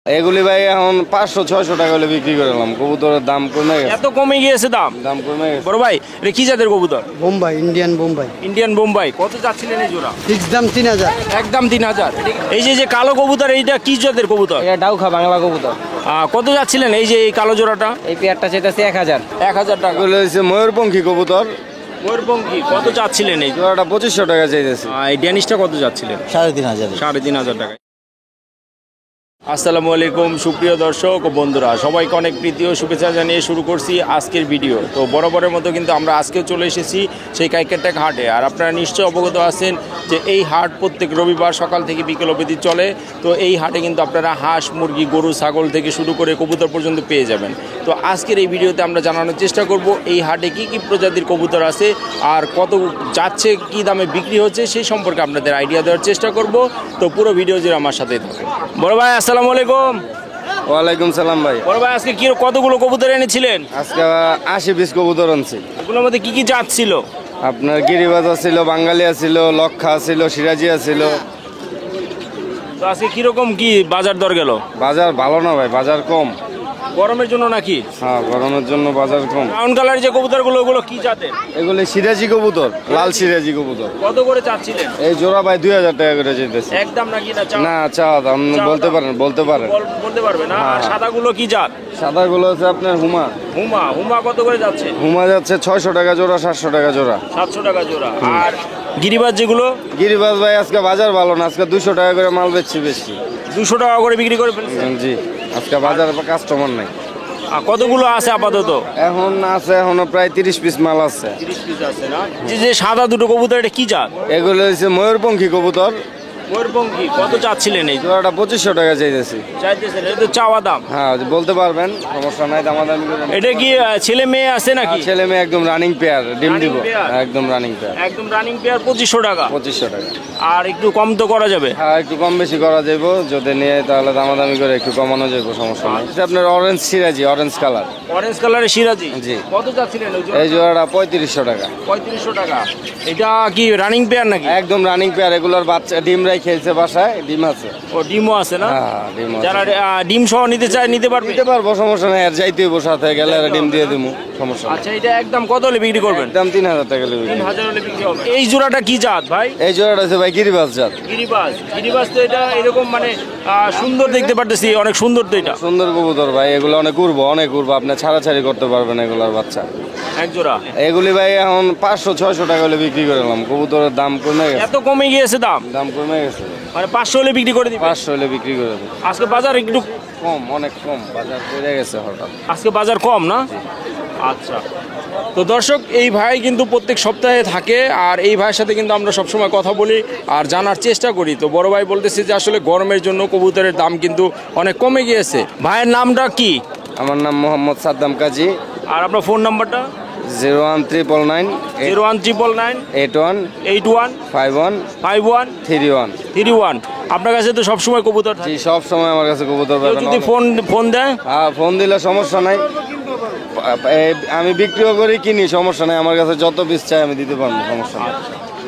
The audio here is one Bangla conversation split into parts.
এগুলি ভাই এখন 500-600 টাকা হলে বিক্রি করলাম। কবুতরের দাম কমে গেছে। এত কমে গিয়েছে দাম কমে গেছে। বড় ভাই এটা কি জাতের কবুতর? বোম্বাই, বোম্বাই। ইন্ডিয়ান বোম্বাই। কত চাচ্ছিলেন এই জোড়া? ফিক্স দাম 3000। একদম 3000। এই যে কালো কবুতর, এইটা কি জাতের কবুতর? এটা ডাউখা বাংলা কবুতর। কত যাচ্ছিলেন এই যে এই কালো জোড়াটা? এই পেয়ারটা চাইতেছে 1000। 1000 টাকা। এগুলো হচ্ছে ময়ূরপঙ্খী কবুতর। ময়ূরপঙ্খী কত চাচ্ছিলেন এই? জোড়াটা 2500 টাকা চাইতেছে। এই ড্যানিশটা কত যাচ্ছিলেন? 3500। 3500 টাকা। আসসালামু আলাইকুম সুপ্রিয় দর্শক ও বন্ধুরা, সবাইকে অনেক প্রীতি ও শুভেচ্ছা জানিয়ে শুরু করছি আজকের ভিডিও। তো বরাবরের মতো কিন্তু আমরা আজকেও চলে এসেছি সেই কাইকেরটেক হাটে। আর আপনারা নিশ্চয়ই অবগত আছেন যে এই হাট প্রত্যেক রবিবার সকাল থেকে বিকেল অবধি চলে। তো এই হাটে কিন্তু আপনারা হাঁস, মুরগি, গরু, ছাগল থেকে শুরু করে কবুতর পর্যন্ত পেয়ে যাবেন। তো আজকের এই ভিডিওতে আমরা জানানোর চেষ্টা করব এই হাটে কি কি প্রজাতির কবুতর আছে আর কত যাচ্ছে, কি দামে বিক্রি হচ্ছে সেই সম্পর্কে আপনাদের আইডিয়া দেওয়ার চেষ্টা করব। তো পুরো ভিডিও জুড়ে আমার সাথেই থাকুন। বড় ভাই আসসালামু আলাইকুম। ওয়ালাইকুম সালাম ভাই। বড় ভাই আজকে কি কতগুলো কবুতর এনেছিলেন? আজকে 80-20 কবুতর আনছি। এগুলোর মধ্যে কি কি জাত ছিল? আপনার গিরিবাজ ছিল, বাঙালি ছিল, লক্ষা ছিল, সিরাজি ছিল। তো আজকে কিরকম কি বাজার দর গেল? বাজার ভালো না ভাই, বাজার কম। গরমের জন্য নাকি? হ্যাঁ, গরমের জন্য বাজার কম। ব্রাউন কালার যে কবুতরগুলো, ওগুলো কি জাতের? এগুলি সিরাজি কবুতর, লাল সিরাজি কবুতর। কত করে চাচ্ছিলেন? এই জোড়া ভাই 2000 টাকা করে চাইতেছে। একদম নাকি না? না, চাওয়া দাম বলতে পারেন। বলতে পারবে না? আর সাদাগুলো কি জাত? সাদাগুলো হচ্ছে আপনার হুমা। হুমা কত করে যাচ্ছে? হুমা যাচ্ছে 600 টাকা জোড়া, 700 টাকা জোড়া। 700 টাকা জোড়া। আর গিরিবাজ যেগুলো? গিরিবাজ ভাই আজকে বাজার ভালো না, আজকে 200 টাকা করে মাল বেচছি বেশি। 200 টাকা করে বিক্রি করে ফেলছেন? জি, আজকে বাজারে কাস্টমার নাই। আর কতগুলো আছে আপাতত? এখন আছে, এখনো প্রায় 30 পিস মাল আছে। 30 পিস আছে না? যে সাদা দুটো কবুতর, এটা কি জাত? এগুলো হচ্ছে ময়ূরপঙ্খী কবুতর। ময়ূরপঙ্খী কত চাচ্ছিলেন এই? জোড়াটা 2500 টাকা চাইতেছি। চাইতেছেন? এটা তো চাওয়া দাম। হ্যাঁ, বলতে পারবেন, সমস্যা নাই, দামাদামি করে। এটা কি ছেলে মেয়ে আছে নাকি? ছেলে মেয়ে একদম রানিং পেয়ার, ডিম দিব। Running pair? একদম রানিং পেয়ার। একদম রানিং পেয়ার 2500 টাকা। 2500 টাকা। আর একটু কম তো করা যাবে? হ্যাঁ, একটু কম বেশি করা যাবে যদি নিয়ে, তাহলে দামাদামি করে একটু কমানো যাবে, সমস্যা নাই। এটা আপনার অরেঞ্জ সিরাজি, অরেঞ্জ কালার। অরেঞ্জ কালারের সিরাজি? জি। কত চাচ্ছিলেন ওই জোড়া? এই জোড়াটা 3500 টাকা। 3500 টাকা। এটা কি রানিং পেয়ার নাকি? একদম রানিং পেয়ার। এগুলোর বাচ্চা ডিমরাই খেলছে বাসায়, ডিম আছে। ও ডিমও আছে না? হ্যাঁ, ডিম আছে। যারা ডিম সহ নিতে চায় নিতে পারবে? দিতে পারবো, সমস্যা নাই। আর যাইতে হইব, সাথে গেলে আর ডিম দিয়ে দেবো, সমস্যা নাই। আচ্ছা, এটা একদম কত হলে বিক্রি করবেন? একদম 3000 টাকা নেবে। 3000 হলে বিক্রি হবে। এই জোড়াটা কি জাত ভাই? এই জোড়াটা আছে ভাই গিরিবাজ জাত। গিরিবাজ তো এটা এরকম মানে সুন্দর দেখতে পারতেছি, অনেক সুন্দর তো এটা। সুন্দর কবুতর ভাই, এগুলো অনেক উড়বো, আপনি ছাড়াছাড়ি করতে পারবেন এগুলোর বাচ্চা। এক জোড়া এগুলি ভাই এখন 500-600 টাকা হলে বিক্রি করলাম। কবুতরের দাম কমে গেছে। এত কমে গিয়েছে দাম কমে গেছে, মানে 500 হলে বিক্রি করে দিবেন? 500 হলে বিক্রি করে দেবো। আজকে বাজার একটু কম, অনেক কম বাজার পড়ে গেছে হঠাৎ। আজকে বাজার কম না? আচ্ছা। তো দর্শক, এই ভাই কিন্তু প্রত্যেক সপ্তাহে থাকে আর এই ভাইয়ের সাথে কিন্তু আমরা সবসময় কথা বলি আর জানার চেষ্টা করি। তো বড় ভাই বলতেছে যে আসলে গরমের জন্য কবুতরের দাম কিন্তু অনেক কমে গিয়েছে। ভাইয়ের নামটা কি? আমার নাম মোহাম্মদ সাদ্দাম কাজী। আর আপনার ফোন নাম্বারটা? 01399 01399 81 81 51 51 31 31। আপনার কাছে তো সবসময় কবুতর থাকে? জি, সব সময় আমার কাছে কবুতর কেউ পাবেন। যদি ফোন দেয়? হ্যাঁ, ফোন দিলে সমস্যা নাই। আমি বিক্রিও করি, কিনি, সমস্যা নাই। আমার কাছে যত পিস চাই আমি দিতে পারবো, সমস্যা নাই।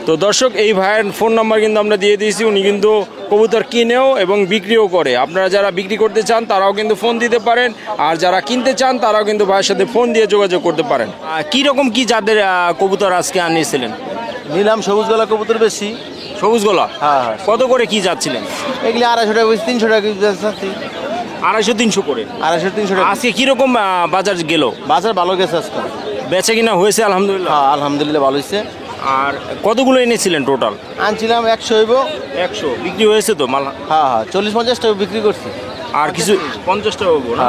তো দর্শক, এই ভাইয়ের ফোন নাম্বার কিন্তু আমরা দিয়ে দিয়েছি। উনি কিন্তু কবুতর কিনেও এবং বিক্রিও করে। আপনারা যারা বিক্রি করতে চান তারাও কিন্তু ফোন দিতে পারেন, আর যারা কিনতে চান তারাও কিন্তু ভাইয়ের সাথে ফোন দিয়ে যোগাযোগ করতে পারেন। কীরকম কি যাদের কবুতর আজকে আনিয়েছিলেন? নিলাম সবুজ গলা কবুতর বেশি। সবুজ গলা? হ্যাঁ। কত করে কি যাচ্ছিলেন? এগুলি 250 টাকা, 300 টাকা কেজি যাচ্ছে। 250-300 করে। 250-300 টাকা। আজকে কিরকম বাজার গেল? বাজার ভালো গেছে আজকে। বেচা কিনা হয়েছে আলহামদুলিল্লাহ? হ্যাঁ, আলহামদুলিল্লাহ ভালো হয়েছে। আর কতগুলো এনেছিলেন টোটাল? আনছিলাম 100 হইব। 100 বিক্রি হয়েছে তো মাল? হ্যাঁ, 40-50 টাকা বিক্রি করছি। আর কিছু 50 টাকা হবো না?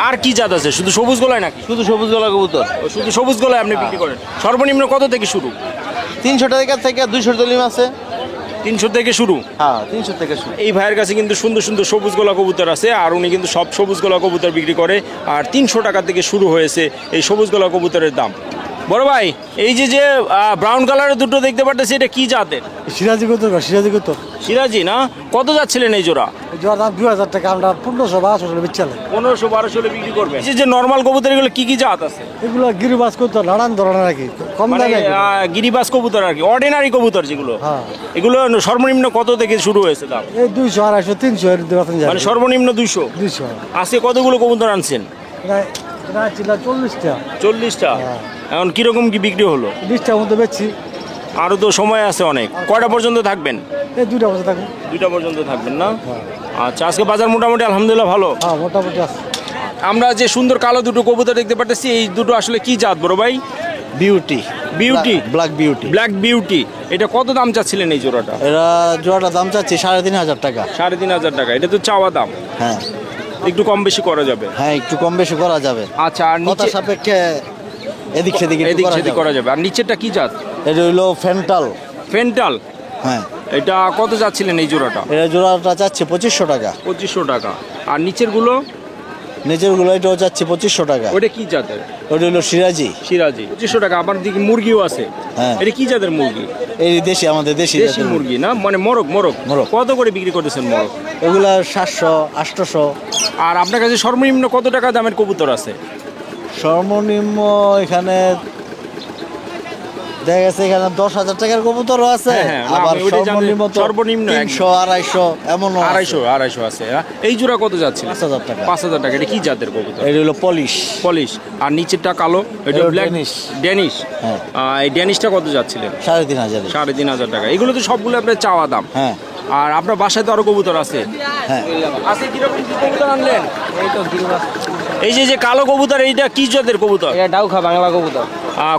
আর কি জাত আছে? শুধু সবুজ গলায় নাকি? শুধু সবুজ গলা কবুতর। শুধু সবুজ গলায় আপনি বিক্রি করেন? সর্বনিম্ন কত থেকে শুরু? 300 টাকা থেকে 200 দলিম আছে। 300 থেকে শুরু? হ্যাঁ, 300 থেকে শুরু। এই ভাইয়ের কাছে কিন্তু সুন্দর সুন্দর সবুজ গলা কবুতর আছে আর উনি কিন্তু সব সবুজ গলা কবুতর বিক্রি করে। আর 300 টাকা থেকে শুরু হয়েছে এই সবুজ গলা কবুতরের দাম। বড় ভাই এই যে ব্রাউন কালারের দুটো দেখতে পাচ্ছি, এটা কি জাতের? সিরাজি কত সিরাজি কত সিরাজি না? কত যাচ্ছিলেন এই জোড়া? জোয়ার দাম 2000 টাকা, আমরা 1500 বেচালে। 1500-1200 বিক্রি করবে। এই যে নরমাল কবুতর, এগুলো কি কি জাত আছে? এগুলো গিরিবাজ কত নানান ধরনের আর কি, কম মানে দামে। গিরিবাজ কবুতর আর কি, অর্ডিনারি কবুতর যেগুলো। হ্যাঁ। এগুলো সর্বনিম্ন কত থেকে শুরু হয়েছে দাম? এই 200, 250, 300 এর বেতন যায়। মানে সর্বনিম্ন 200। 200 আজকে কতগুলো কবুতর আনছেন? এটা ছিল 40টা। 40টা। হ্যাঁ। এখন কিরকম কি বিক্রি হলো? 20টার মতো বেচছি। আরো তো সময় আছে অনেক। কয়টা পর্যন্ত থাকবেন? এই 2টা বছর থাকবে। 2টা পর্যন্ত থাকবেন না? হ্যাঁ। আচ্ছা, আজকে বাজার মোটামুটি আলহামদুলিল্লাহ ভালো। হ্যাঁ, মোটামুটি আছে। আমরা যে সুন্দর কালো দুটো কবুতর দেখতে পাচ্ছি, এই দুটো আসলে কি জাত বড় ভাই? Beauty, beauty, black beauty. Black beauty. এটা কত দাম চাচ্ছিলেন এই জোড়াটা? এরা জোড়াটা দাম চাচ্ছি 3500 টাকা। 3500 টাকা। এটা তো চাওয়া দাম, হ্যাঁ একটু কম বেশি করা যাবে। হ্যাঁ, একটু কম বেশি করা যাবে। আচ্ছা, আর কথা নিচে সাপেক্ষে এদিক সেদিক একটু এদিক করা সেদিক যাবে। করা যাবে। আর নিচেরটা কি জাত? এটা হইলো ফেন্টাল। ফেন্টাল। হ্যাঁ, এটা কত যাচ্ছিলেন এই জোড়াটা? এটা জোড়াটা চাচ্ছে 2500 টাকা। 2500 টাকা। আর নিচের গুলো? নিচের গুলো এটাও চাচ্ছে 2500 টাকা। ওটা কি জাতের? ওটা হইলো সিরাজি। সিরাজি। 2500 টাকা। আবার দিকে মুরগিও আছে। হ্যাঁ। এটা কি জাতের মুরগি? এই দেশি, আমাদের দেশি দেশি জাতের মুরগি না, মানে মোরগ। মোরগ মোরগ। কত করে বিক্রি করতেছেন মোরগ? এগুলা 700, 800। আর আপনার কাছে সর্বনিম্ন কত টাকা দামের কবুতর আছে? সর্বনিম্ন এখানে দেখা গেছে এখানে 10,000 টাকার কবুতরও আছে। হ্যাঁ, হ্যাঁ, না, আবার আমি ওইটাই জানি। সর্বনিম্ন তো সর্বনিম্ন 300, 250 এমনও আছে। 250 আছে। হ্যাঁ? এই জোড়া কত যাচ্ছে? 5,000 টাকা। 5000 টাকা। এটা কি জাতের কবুতর? এটা হলো পলিশ। পলিশ। আর নিচেরটা কালো, এটা এটা ব্ল্যাক ড্যানিশ। ড্যানিশ। হ্যাঁ। এই ড্যানিশটা কত যাচ্ছিলেন? 3500। 3500 টাকা। এগুলো তো সবগুলো আপনার চাওয়া দাম। হ্যাঁ আর আপনার বাসায় তো আরো কবুতর আছে। হ্যাঁ। আজকে কিরকম কি কবুতর আনলেন? এই তো গিরিবাজ। এই যে কালো কবুতর, এইটা কি জাতের কবুতর? এটা ডাউখা বাংলা কবুতর।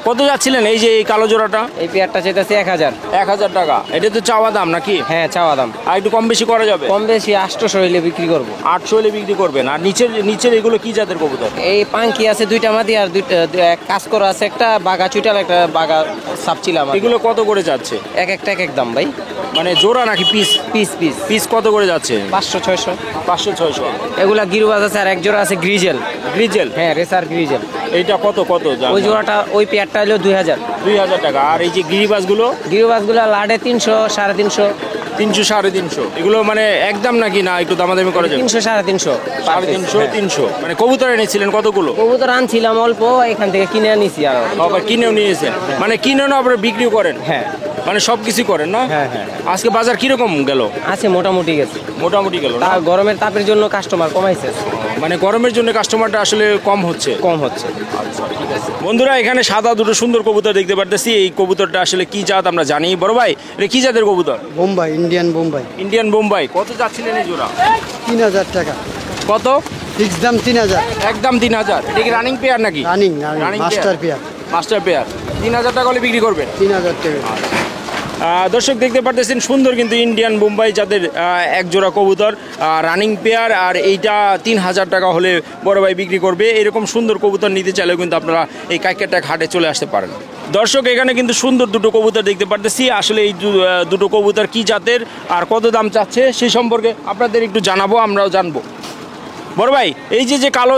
কত যাচ্ছিলেন এই যে এই কালো জোড়াটা? এই পেয়ারটা চাইতেছি 1000। 1000 টাকা। এটা তো চাওয়া দাম নাকি? হ্যাঁ, চাওয়া দাম। আর একটু কম বেশি করা যাবে? কম বেশি 800 হইলে বিক্রি করবো। 800 হলে বিক্রি করবেন। আর নিচের এগুলো কি জাতের কবুতর? এই পাঙ্কি আছে 2টা মাদি, আর কাজ করা আছে একটা বাগা চুইটাল, একটা বাগা সাপচিলা। এগুলো কত করে যাচ্ছে? এক একটা এক এক দাম ভাই। মানে জোড়া নাকি পিস? পিস পিস পিস কত করে যাচ্ছে? 500, 600। 500-600। এগুলা গিরিবাজ আছে, আর এক জোড়া আছে গ্রিজেল। গ্রিজেল। হ্যাঁ, রেসার গ্রিজেল। এইটা কত দাম? ওই জোড়াটা, ওই পেয়ারটা হলো 2000। 2000 টাকা। আর এই যে গিরিবাজগুলো? গিরিবাজগুলা লাডে 300, 350। 300-350। এগুলো মানে একদম নাকি না একটু দামাদামি করা যাবে? 300, 350। 350-300। মানে কবুতর এনেছিলেন কতগুলো? কবুতর আনছিলাম অল্প, এখান থেকে কিনে আনিছি আরো। আবার কিনেও নিয়েছেন? মানে কিনেও আপনারা বিক্রিও করেন? হ্যাঁ মানে সব কিছু করেন না? হ্যাঁ হ্যাঁ। আজকে বাজার কিরকম গেল? আছে মোটামুটি গেছে। মোটামুটি গেল না? গরমের তাপের জন্য কাস্টমার কমাইছে। মানে গরমের জন্য কাস্টমারটা আসলে কম হচ্ছে। কম হচ্ছে। আচ্ছা, ঠিক আছে। বন্ধুরা, এখানে সাদা দুটো সুন্দর কবুতর দেখতে পারতেছি। এই কবুতরটা আসলে কি জাত আমরা জানি। বড় ভাই, এটা কি জাতের কবুতর? বোম্বাই, ইন্ডিয়ান বোম্বাই। ইন্ডিয়ান বোম্বাই। কত যাচ্ছিলেন এই জোড়া? 3000 টাকা। কত? ফিক্স দাম 3000। একদম 3000। এটা কি রানিং পেয়ার নাকি? Running Running master pair. Master pair. 3000 টাকা হলে বিক্রি করবেন? 3000 টাকা। দর্শক দেখতে পারতেছেন সুন্দর কিন্তু ইন্ডিয়ান বোম্বাই যাদের এক জোড়া কবুতর রানিং পেয়ার। আর এইটা 3000 টাকা হলে বড় ভাই বিক্রি করবে। এরকম সুন্দর কবুতর নিতে চাইলেও কিন্তু আপনারা এই কাইকেরটাক হাটে চলে আসতে পারেন। দর্শক, এখানে কিন্তু সুন্দর দুটো কবুতর দেখতে পারতেছি। আসলে এই দুটো কবুতর কি জাতের আর কত দাম চাচ্ছে সেই সম্পর্কে আপনাদের একটু জানাবো, আমরাও জানবো। বড় ভাই, এই যে কালো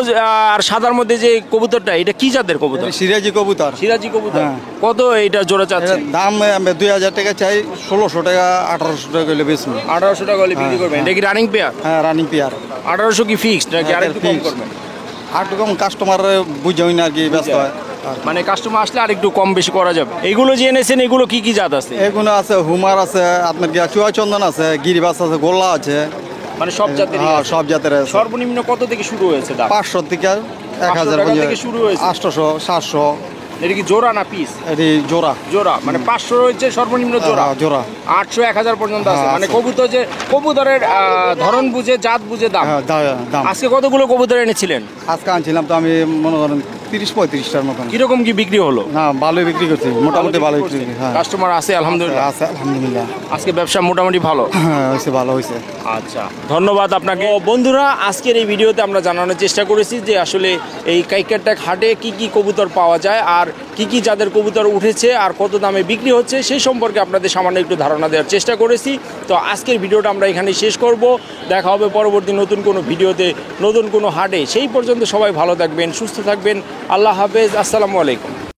আর সাদার মধ্যে যে কবুতরটা, এটা কি জাতের কবুতর? সিরাজি কবুতর। সিরাজি কবুতর। হ্যাঁ। কত এইটা জোড়া চাচ্ছে? এটার দাম 2000 টাকা চাই, 1600 টাকা 1800 টাকা হলে বেশি। 1800 টাকা হলে বিক্রি করবেন। এটা কি রানিং পেয়ার? হ্যাঁ, রানিং পেয়ার। 1800 কি ফিক্সড নাকি হ্যাঁ, আরেকটু কম fixed। করবেন? আর একটু কম কাস্টমার বুঝাই না আর কি, ব্যস্ত হয়। মানে কাস্টমার আসলে আরেকটু কম বেশি করা যাবে। এগুলো যে এনেছেন, এগুলো কি কি জাত আছে? এগুলো আছে হুমার আছে, আপনার কি চুয়া চন্দন আছে, গিরিবাস আছে, গোল্লা আছে। মানে সব জাতের? হ্যাঁ, সব জাতের আছে। সর্বনিম্ন কত থেকে শুরু হয়েছে দাম? 500 থেকে 1000 টাকা থেকে শুরু হয়েছে। 800, 700। এটা কি জোড়া না পিস? এটি জোড়া। জোড়া। মানে 500 রয়েছে সর্বনিম্ন জোড়া। হ্যাঁ, জোড়া। 800, 1000 পর্যন্ত আছে। হ্যাঁ, মানে আছে। কবুতরের ধরন বুঝে, জাত বুঝে দাম। হ্যাঁ, দাম। আজকে কতগুলো কবুতর এনেছিলেন? আজকে আনছিলাম তো আমি, মনে করেন 30-35টার মতন। কিরকম কি বিক্রি হলো? না, ভালোই বিক্রি করছি, মোটামুটি ভালো বিক্রি করছি। হ্যাঁ, কাস্টমার আছে আলহামদুলিল্লাহ? আছে আলহামদুলিল্লাহ। আজকে ব্যবসা মোটামুটি ভালো? হ্যাঁ, হয়েছে, ভালো হয়েছে। আচ্ছা, ধন্যবাদ আপনাকে। বন্ধুরা, আজকের এই ভিডিওতে আমরা জানানোর চেষ্টা করেছি যে আসলে এই কাইকেরটাক হাটে কি কি কবুতর পাওয়া যায় আর কি কি যাদের কবুতর উঠেছে আর কত দামে বিক্রি হচ্ছে সেই সম্পর্কে আপনাদের সামান্য একটু ধারণা দেওয়ার চেষ্টা করেছি। তো আজকের ভিডিওটা আমরা এখানেই শেষ করব। দেখা হবে পরবর্তী নতুন কোনো ভিডিওতে, নতুন কোনো হাটে। সেই পর্যন্ত সবাই ভালো থাকবেন, সুস্থ থাকবেন। আল্লাহ হাফেজ। আসসালামু আলাইকুম।